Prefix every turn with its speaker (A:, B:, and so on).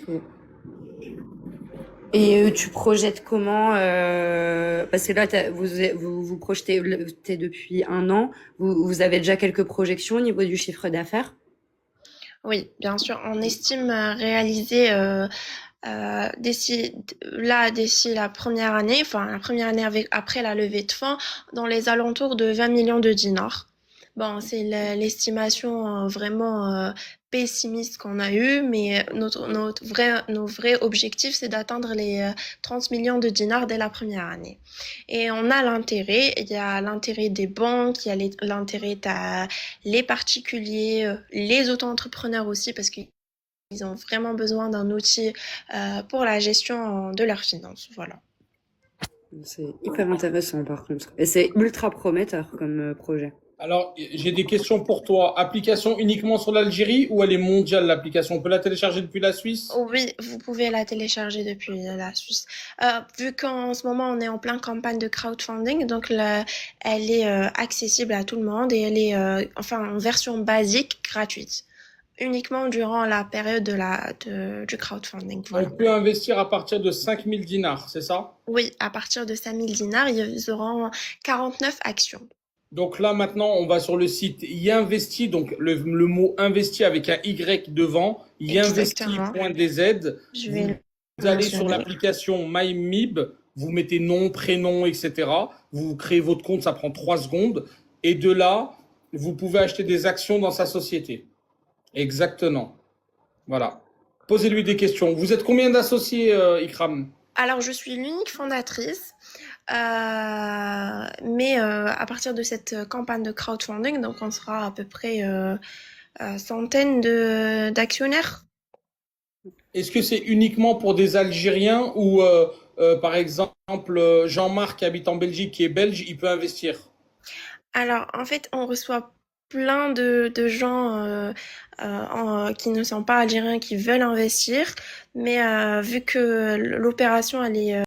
A: Ok. Et tu projettes comment parce que là, vous projetez t'es depuis un an. Vous avez déjà quelques projections au niveau du chiffre d'affaires?
B: Oui, bien sûr, on estime réaliser d'ici la première année, enfin la première année après la levée de fonds, dans les alentours de 20 millions de dinars. Bon, c'est l'estimation vraiment pessimiste qu'on a eue, mais nos vrais objectifs, c'est d'atteindre les 30 millions de dinars dès la première année. Et on a l'intérêt, il y a l'intérêt des banques, il y a l'intérêt les particuliers, les auto-entrepreneurs aussi, parce qu'ils ont vraiment besoin d'un outil pour la gestion de leurs finances. Voilà.
A: C'est hyper intéressant par contre. Et c'est ultra prometteur comme projet.
C: Alors, j'ai des questions pour toi. Application uniquement sur l'Algérie ou elle est mondiale, l'application? On peut la télécharger depuis la Suisse?
B: Oui, vous pouvez la télécharger depuis la Suisse. Vu qu'en ce moment on est en pleine campagne de crowdfunding, donc elle est accessible à tout le monde et elle est enfin en version basique gratuite, uniquement durant la période du crowdfunding.
C: On
B: Voilà.
C: peut investir à partir de 5000 dinars, c'est ça?
B: Oui, à partir de 5000 dinars, ils auront 49 actions.
C: Donc là, maintenant, on va sur le site Yinvesti, donc le mot investi avec un Y devant,
B: Exactement.
C: yinvesti.dz.
B: Je vais
C: Vous
B: le
C: allez sur
B: mentionner.
C: l'application MyMib, vous mettez nom, prénom, etc. Vous créez votre compte, ça prend 3 secondes. Et de là, vous pouvez acheter des actions dans sa société. Exactement. Voilà. Posez-lui des questions. Vous êtes combien d'associés, Ikram?
B: Alors, je suis l'unique fondatrice, mais à partir de cette campagne de crowdfunding, donc on sera à peu près centaines d'actionnaires.
C: Est-ce que c'est uniquement pour des Algériens ou, par exemple, Jean-Marc qui habite en Belgique, qui est belge, il peut investir?
B: Alors, en fait, on reçoit plein de gens qui ne sont pas algériens qui veulent investir, mais vu que l'opération elle est